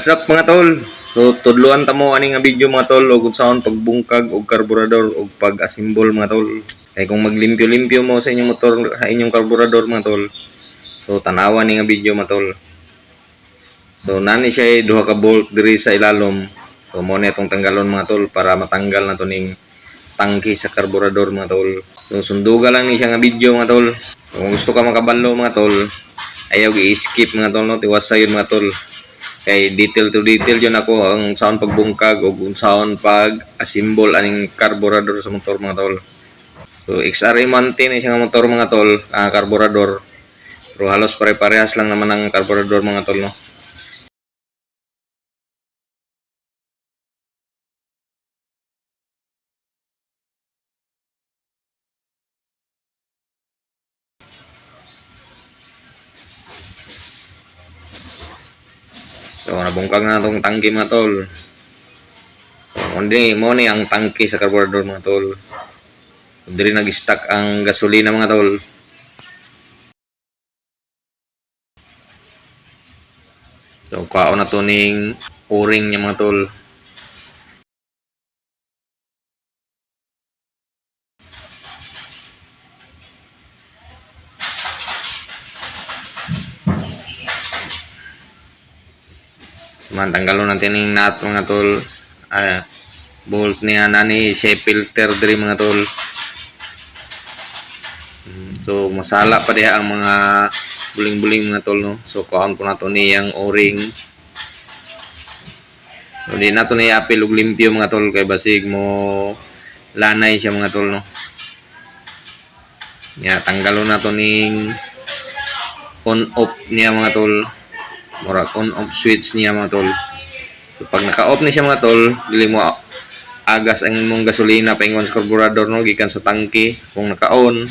What's up mga tol? So tudluan ta mo ani nga video mga tol og unsaon pagbungkag og karburador og pag-assemble mga tol. Kay kung maglimpyo-limpyo mo sa inyong motor sa inyong karburador mga tol. So tanawa ni nga video mga tol. So nani siya duha ka bolt diri sa ilalom. So mo na itong tanggalon mga tol para matanggal na to ning tangki sa karburador mga tol. So sunduga lang ni siya nga video mga tol. So, kung gusto ka makabalo mga tol, ayaw i-skip mga tol no, tiwas sayon mga tol. Kay detail to detail yun ako ang sound pagbungkag o kung sound pag-assemble aning carburetor sa motor mga tol. So XRE Monte na isang motor mga tol, carburetor. Pero halos pare-parehas lang naman ang carburetor mga tol no. So nabungkag na itong tangke mga tol. So mo ni ang tangke sa carburetor mga tol. Diri nag-stack ang gasolina mga tol. So kaon na to ning o-ring niya mga tol. Tanggalon natin yung nut mga tol. Bolt niya nani siya filter diri mga tol. So masala pa diha ang mga buling-buling mga tol no. So kaon po nato niyang o-ring. So di nato ni apil og limpyo mga tol kay basig mo lanay siya mga tol no. Ya tanggalon nato ning on off niya mga tol. Murag on off switch niya mga tol. So, pag naka-off ni siya mga tol, dili mo agas ang imong gasolina paingon sa carburetor no gikan sa tangke. Kung naka-on,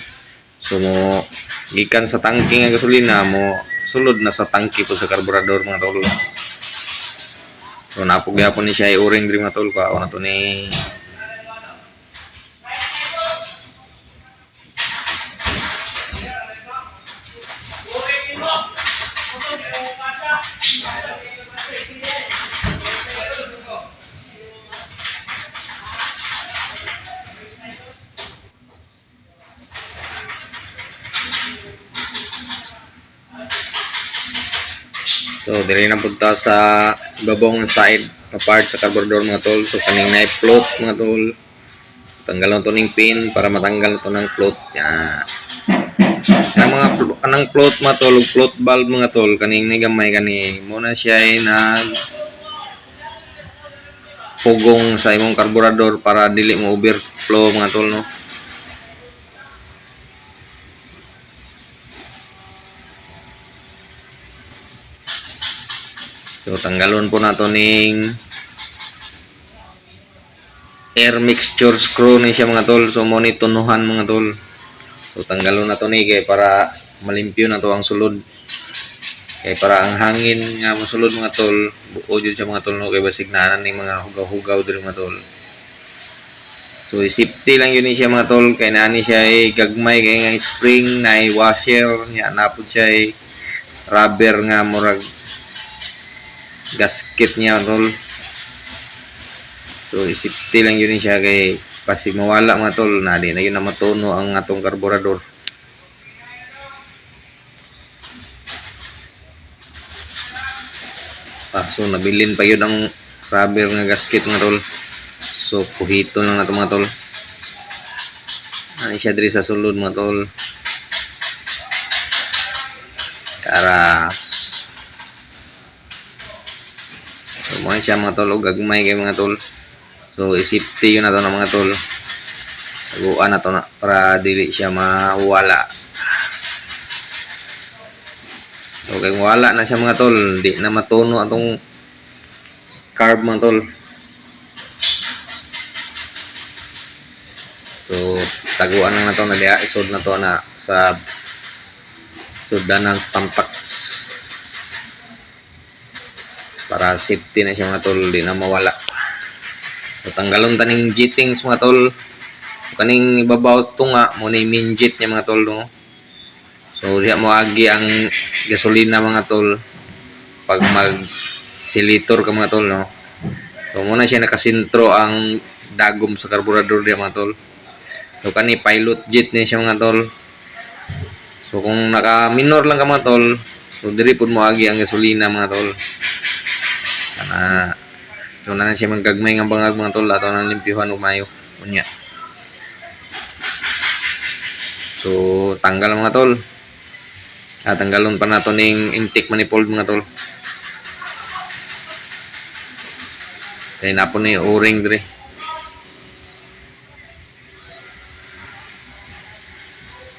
so mo gikan sa tangke nga gasolina mo sulod na sa tangke po sa carburetor mga tol. So napugya-pon ni siya i-o-ring diri mga tol kaon na to ni So diri na punta sa babong side na part sa carburetor mga tol. So kaning na float mga tol. Tanggalon to ning pin para matanggal to ng float. Ya. Ang mga anang float mga tol, float valve mga tol kaning ni gamay kani mo na siya ay nag pugong sa imong carburetor para dili mo overflow mga tol no. So tanggalon po nato ning air mixture screw ni siya mga tol. So mo ni tunuhan mga tol. So tanggalon nato ni kay para malimpyo na to ang sulod. Kay para ang hangin nga mosulod mga tol, buo jud siya mga tol no kay basig naanan ning mga hugaw-hugaw diri mga tol. So safety lang yun ni siya mga tol kay naani siya ay gagmay kay nga spring na washer nya napud siya ay rubber nga murag gasket niya tol. So safety lang yun siya kay pasig mawala mga tol na di na yun na matuno ang atong carburetor. So nabilin pa yun ang rubber nga gasket mga tol. So puhito lang nato mga tol. Ani siya diri sa sulod mga tol. Karas. So mo siya mga tol og gagmay kay mga tol. So safety yun na to na mga tol. Taguan na to na para dili siya mawala. So kay wala na siya mga tol, di na matuno atong carb mga tol. So taguan na to na diha isod na to na sa sudanan sa tampax. Para safety na siya mga tol, di na mawala. So tanggalon taning jettings mga tol. Kaning ibabaw tunga mo ni main jet niya mga tol no. So diha mo agi ang gasolina mga tol pag mag silitor ka mga tol, no. So muna siya nakasintro ang dagom sa karburador diya mga tol. So kani pilot jet ni siya mga tol. So kung naka minor lang ka mga tol, so diri pud mo agi ang gasolina mga tol. Kana so na siya manggagmay nga bangag mga tol ato nang limpyuhan og mayo unya. So tanggal mga tol. Tanggalon pa nato ning intake manifold mga tol. Kaya na po ni o-ring dire.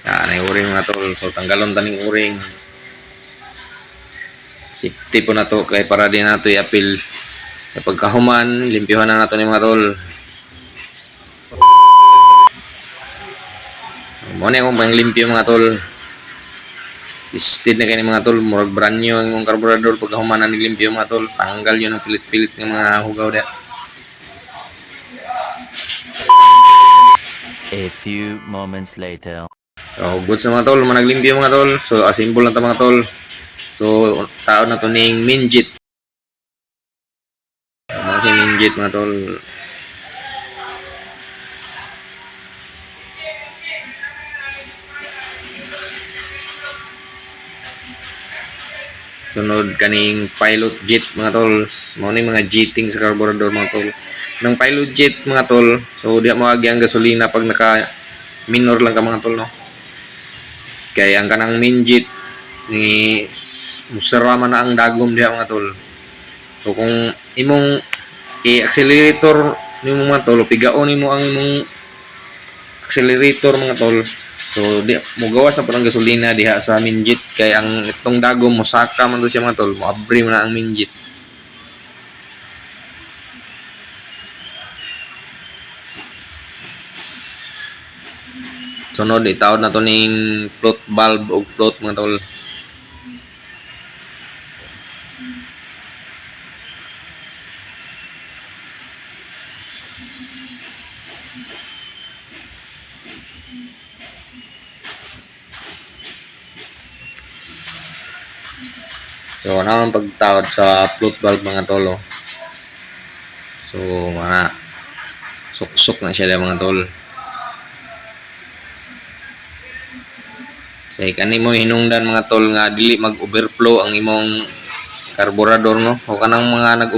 Yan ay o-ring mga tol. So tanggalon taning o-ring. Safety po na to kay para din nato i-appeal. Kapag kahuman, limpyuhan na nato ni mga tol. Muna akong pang limpyo mga tol. Tested na kayo mga tol. Murag brand new ang imong karburador. Pag kahuman na naglimpyo mga tol. Tanggal yun ang pilit-pilit ng mga hugaw dia. A few moments later. So, good sa mga tol. Managlimpyo mga tol. So, assemble na ito mga tol. So, taon na to ning minjit. Mga si minjit mga tol. Sunod kaning pilot jet mga tol. Mao ni mga jetting sa carburetor mga tol. Nang pilot jet mga tol, so di mo agi ang gasolina pag naka minor lang ka mga tol no. Kaya ang kanang main jet ni musara man na ang dagom diha mga tol. So kung imong i-accelerator nimo mga tol, pigaon nimo ang imong accelerator mga tol. So di mo gawas na po ng gasolina diha sa minjit kay ang itong dagom mo saka man to siya mga tol, mo abri man na ang minjit. Sunod itawod na to ning float valve o float mga tol. So, ano ang pagtawad sa float valve mga tol? Oh? So, mga suksok na siya mga tol. Say kani mo hinungdan mga tol nga dili mag-overflow ang imong karburador no. O kanang mga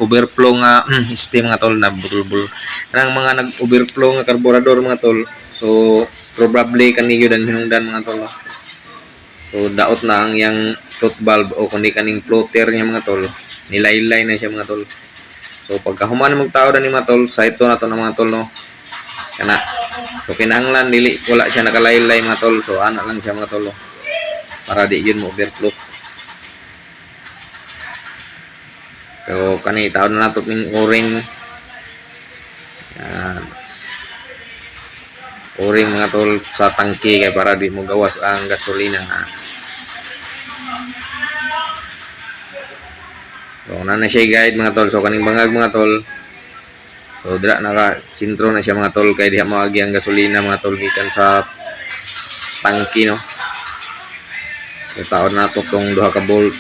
overflow nga steam mga tol na bulbul. Kanang mga nag-overflow nga karburador mga tol. So, probably kani gyud ang hinungdan mga tol. No? So daot na ang yang float valve o kundi kaning floater niya mga tol. Nilaylay na siya mga tol. So pagka human magtawad ni mga tol, sa ito na to ng mga tol no. Kana. So kinahanglan dili wala siya nakalaylay mga tol. So ana lang siya mga tol. No? Para di yun mo overflow. So kani tawad na nato ning o-ring. Yan. O-ring mga tol sa tangke kay para di mo gawas ang gasolina. So na siya guide mga tol. So kaning bangag mga tol. So dira naka sintro na siya mga tol kay diha moagi ang gasolina mga tol gikan sa tangke no. So taon na to tong duha ka bolt.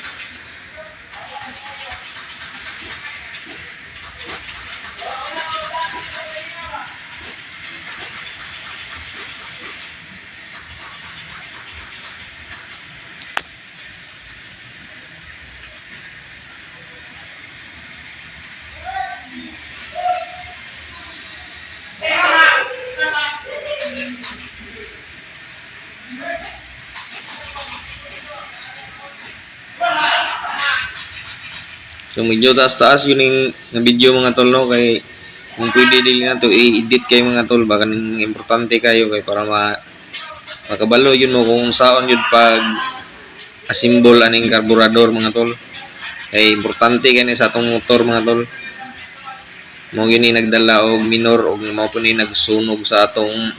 So medyo taas-taas yun yung video mga tol no kay kung pwede dili na to i-edit kay mga tol baka ning importante kayo kay para makabalo yun mo kung saon yun pag assemble aning karburador mga tol. Kay importante kani sa atong motor mga tol. Mo gini nagdala og minor og mao po ni nagsunog sa atong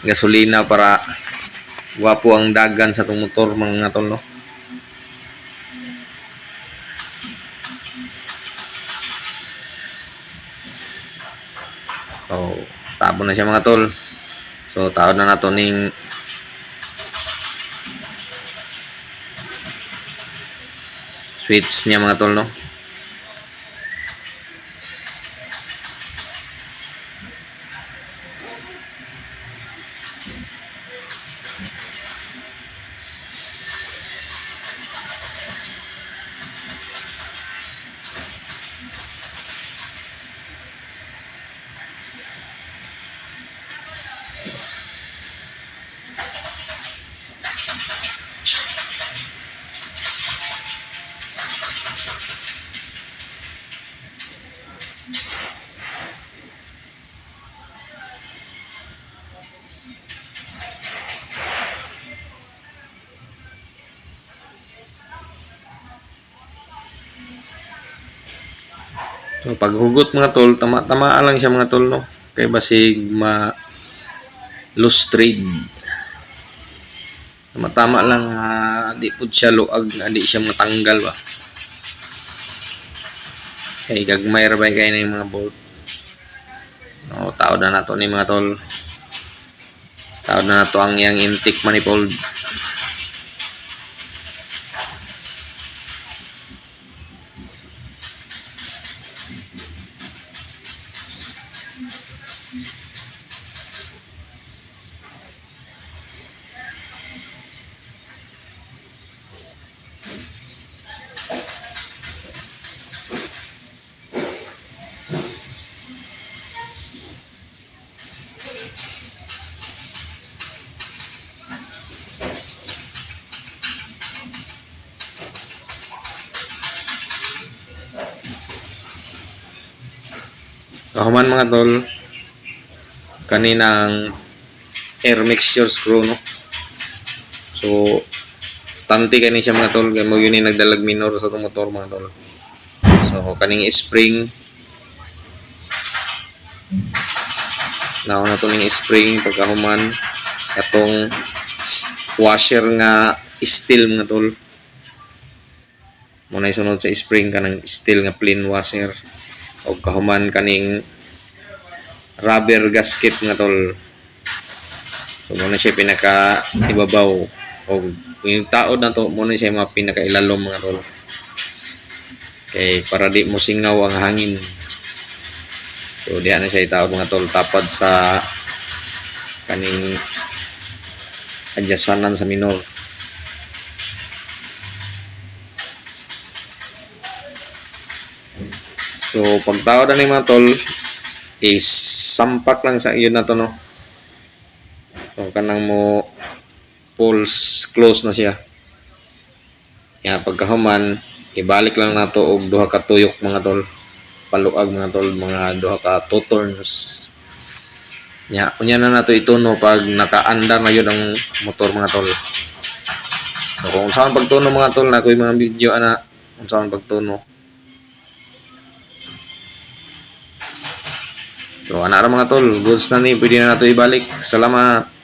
gasolina para wapo ang dagan sa atong motor mga tol no. So, tabo na siya mga tol. So, tawad na nato ning switch niya mga tol, no? So, paghugot mga tol, tama-tamaan lang siya mga tol, no? Kay basig loose trade. Tama-tama lang, di po siya luag, di siya matanggal ba. Kay gagmay rabay kayo na yung mga bolt. No, taod na nato ni mga tol. Taod na nato ang yang intake manifold. Kahuman mga tol, kaninang air mixture screw, no? So, tanti kani siya mga tol, kaya mo yun yung nagdalag minor sa itong motor mga tol. So, kaning spring, nauna to ning spring, pagkahuman, katong washer nga steel mga tol. Muna isunod sa spring kanang steel nga plain washer. O kahuman kaning rubber gasket nga tol. So muna siya pinaka ibabaw o yung taod na to muna siya mga pinaka ilalom mga tol. Okay, para di mo singaw ang hangin. So diyan na siya itaod mga tol, tapad sa kaning adjasanan sa minor. So, pagtawad na ni mga tol, is sampak lang sa iyo na to, no? So, kanang mo pulse close na siya. Ya, pagkahuman, ibalik lang na to og duha ka tuyok mga tol. Paluag mga tol, mga duha ka 2 turns. Ya, unya na nato ituno pag nakaandar na yun ang motor mga tol. So, kung saan pagtuno mga tol, na ko yung mga video ana kung saan pagtuno. So, ana ra mga tol, goods na ni, pwede na nato ibalik. Salamat.